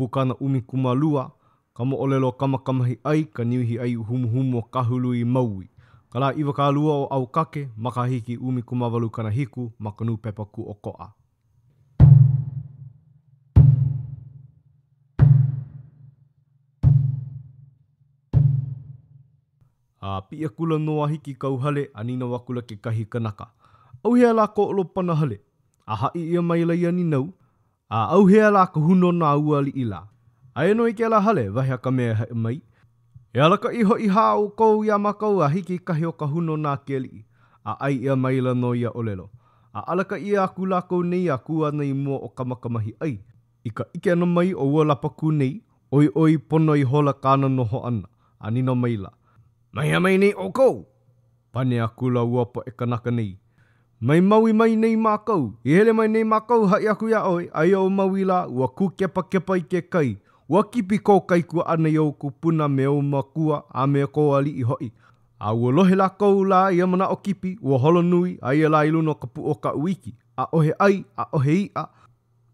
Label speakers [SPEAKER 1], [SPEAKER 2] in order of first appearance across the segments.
[SPEAKER 1] pukana umi kumalua, kamo olelo kamakamahi ai ka niuhi ai humuhumu o kahului maui. Kala iwa ka lua o au kake, makahiki umi kumavalu kana hiku, makanu pepaku o koa. Pia kula noa hiki kau hale, anina wakula ke kahi kanaka. Au hea la ko olo pana hale. A hai ia mai la ia ni nau. Au hea la ka huno na ua li ila. Ai no i ke la hale, vahea ka mea hae mai. E alaka iho i hao kou ia makau a hiki kahi o ka huno na ke li. Ai ia mai la no ia olelo. Alaka ia aku la kou nei a kua nei mua o kamakamahi ai. Ika ike ana mai o ua lapaku nei, oi pono i hola kāna noho ana. Anina mai la. Mai mai nei o kou. Pane a kula uapa e kanaka nei. Mai maui mai nei mākau. I hele mai nei mākau hai aku ia oi. Ai au maui la ua ku kepa i ke kai. Ua kipi ko kai kua ana i au kupuna me au makua a mea ko ali i hoi. A ua lohe la kou la i amana o kipi. Ua holo nui a ia la iluno ka pu o ka uiki. A ohe ai, a ohe ia.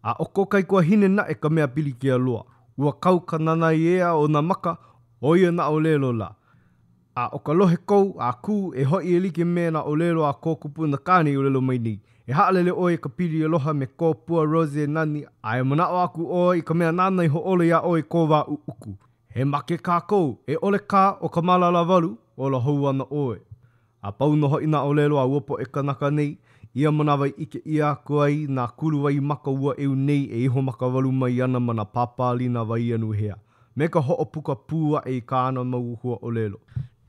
[SPEAKER 1] A oko kai kua hine na e ka mea pili kia loa. Ua kau ka nana i ea o na maka. O ia na o lelo la. A o ka lohe kou, a ku e hoi e like mea na o lelo a kō kupuna kāne i o lelo mai nei. E haalele oi ka piri aloha me kō pua rose nani, a e manao aku oi ka mea nana i ho ole ia oi kō wā uku. He make kā kou, e ole kā o ka malala walu, o la hou ana oi. A pauno hoi na o lelo a uopo e kanaka nei, ia manawai ike ia kuai na kuru wai maka ua eu nei e iho maka walu mai ana mana papalina wai anu hea. Me ka hoopuka pua e kāna mau hua o lelo.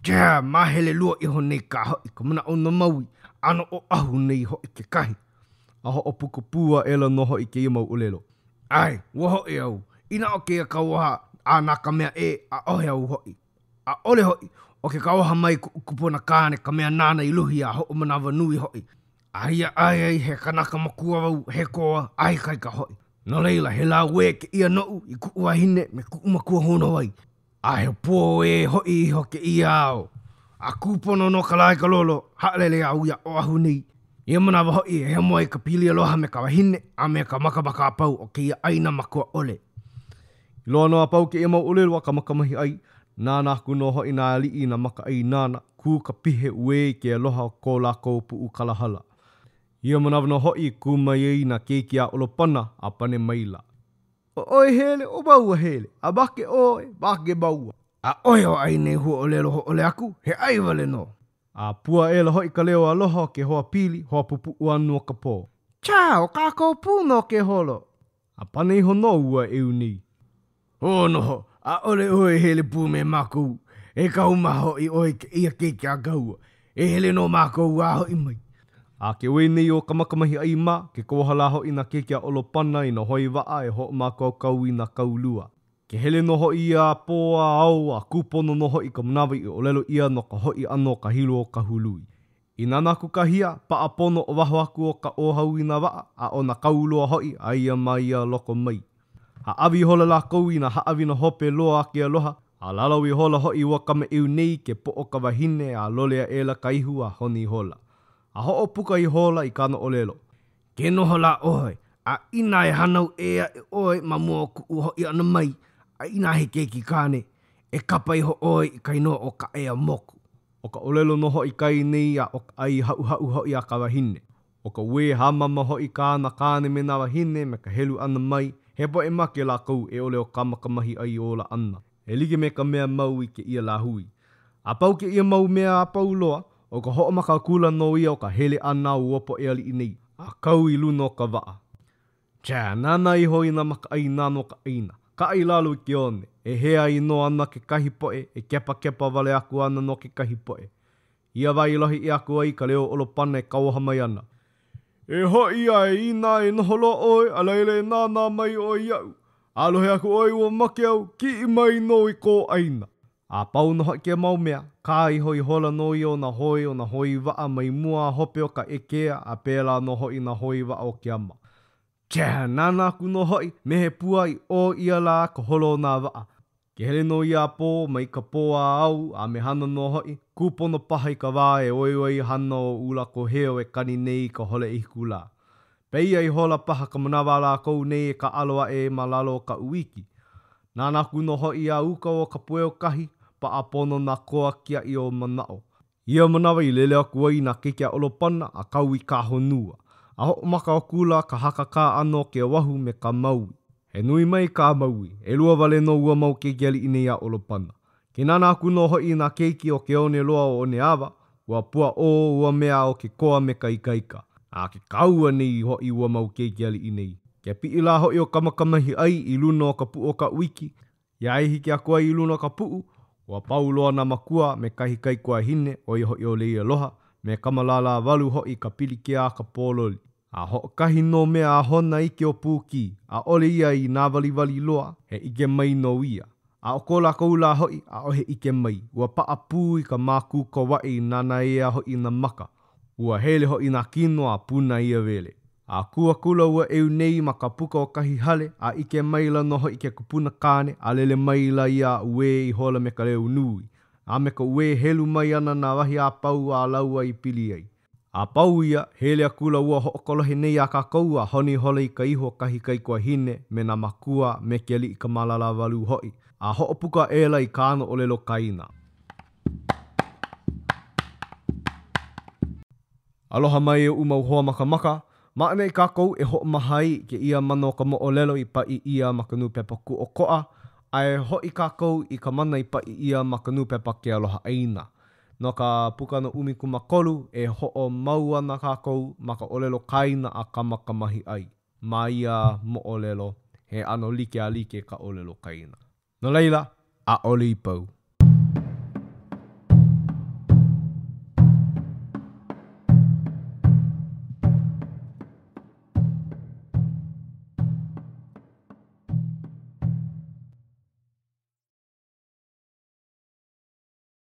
[SPEAKER 1] Tia, mahele lua iho nei ka hoi, ka mana o na maui, ano o ahu nei hoi ke kahi. A hoopuka pua e la noho i ke ia mau o lelo. Ai, ua hoi au, ina o ke a kauaha, a nā ka mea e, a ohe au hoi. A ole hoi, o ke kauaha mai kupuna kāne ka mea nāna i luhi a ho manawa nui hoi. Aia ai he kanaka makua wau he koa ai kai ka hoi. No leila he la we ke ia nou i kuua hine me kuumakua hono wai. A he pō e hoi i hoke i ao. A kūpono no ka lai ka lolo, haalele au ia o ahu nei. Ia manawa hoi he moa i ka pili aloha me ka wahine a me ka makabaka a pau o ke ia aina makua ole. I loa no a pau ke ia mau ole lua ka makamahi ai. Nāna aku no hoi nā li i na maka ai nāna kū ka pihe ue ke aloha ko la kou puu kalahala. Ia manawa no hoi ku mai ei na keiki a olopana a pane maila. Oi hele, o baua hele. A bake oi, bake baua. A oi o ai nei hua o lelo ho ole aku, he ai wale no. A pua e la hoi ka leo aloha ke hoa pili, hoa pupu anu o ka pō. Tchā, o kākou pūno ke holo. A pane iho no ua eu nei. O noho, a ole oi hele pū me mākou. E kau maho i oi ke ia keiki a gaua. E hele no mākou a hoi mai. A ke ue nei o kamakamahi ai mā, ke kohala hoi na keke a olopana i na hoi waa e ho mākau kau i na kaulua. Ke hele no hoi a pō a au a kupono no hoi ka manawa i o lelo ia no ka hoi ano ka hilo o ka hului. I nanaku ka hia, pa a pono o waho aku o ka ohau i na waa, a o na kaulua hoi a ia mai a loko mai. Ha awi hola la kou i na haawi na hope loa ke aloha, a lalau i hola hoi wa kame iu nei ke po o ka wahine a lolea e la kaihu a honi hola. A ho o puka i hola i kāna o lelo. Ke noho la oe, a ina e hanau ea e oe ma mua ku uho i ana mai, a ina he keiki kāne, e kapa i ho oe i kaino o ka ea moku. O ka olelo noho i kai nei a o ai hau ho i a ka wahine. O ka ue hamama ho i kāna kāne me na wahine me ka helu ana mai, he po e make la kou e ole o kamakamahi ai o la ana. E lige me ka mea mau i ke ia la hui. A pau ke ia mau mea a pau loa, o ka ho'o maka kula no ia o ka hele ana uopo e ali i nei. A kau i luno ka waa. Tja, nana i hoi na maka ai nano ka aina. Ka ai lalo i ke one. E hea i no ana ke kahi poe, e kepa wale aku ana no ke kahi poe. Ia vai lohi i aku ai ka leo olopana e kauaha mai ana. E hoi ai ina e noho lo oi, a leile nana mai o iau. Alohe aku oi ua make au, ki i mai no i ko aina. A pau no hoi ke mau mea, ka i hoi hola no i o na hoi waa mai mua hope o ka ekea a pēla no hoi na hoi waa o ke ama. Tja, nana aku no hoi, mehe pua i o ia la ka holo na waa. Ke hele no ia pō mai ka pō a au a me hana no hoi, kūpono paha i ka wā e oi hana o ula ko heo e kani nei ka hole i kula. Pei ai hola paha ka manawa la kou nei e ka aloa e malalo ka uiki. Nāna kuno hoi a uka o ka pueo kahi, pa a pono na koa kia i o manao. Ia manawa I lele aku ai na keke a olopana a kau I ka honua. A ho maka o kula ka haka ka ano ke wahu me ka maui. He nui mai ka maui, e lua wale no ua mau keiki ali ine a olopana. Ke nana kuno hoi na keiki o ke one loa o one awa, ua pua o ua mea o ke koa me ka ikaika. A ke kaua nei hoi ua mau keiki ali inei. Ke pi la hoi o kamakamahi ai I luna o ka pu o ka wiki, ia e hiki a koa I luna o ka puu, ua pauloa na makua me kahi kai kua hine o I hoi o leia loha, me kamalala walu hoi ka pili ke a ka pololi. A ho kahi no mea a hona ike o pūki, a ole ia I nā wali loa, he ike mai no ia. A o kola koula hoi, a o he ike mai, ua paa pū I ka māku ko wai nana ea hoi na maka, ua hele hoi na kino a puna ia vele. A kua kula ua eu nei ma ka puka o kahi hale, a ike mai la no hoi ke kupuna kane, a lele mai la ia ue I hola me ka leo nui. A me ka ue helu mai ana na wahi a pau a laua I pili ai. A pau ia, hele a kula ua hookolohe nei a ka kou a honi hola I ka iho kahi kai kua hine me na makua me ke li I ka malala walu hoi. A hoopuka e la I ka ano o lelo kaina. Aloha mai e umau hoa maka. Maana I kākou e ho mahai ke ia mano ka mo o lelo I pa I ia makanu pepa ku o koa, a e ho I kākou I ka mana I pa I ia makanu pepa ke aloha aina. No ka puka no umi kumakolu e ho o mau ana kākou maka o lelo kaina a kamakamahi ai. Ma ia mo o lelo he ano like a like ka o lelo kaina. No leila, a ole I pau.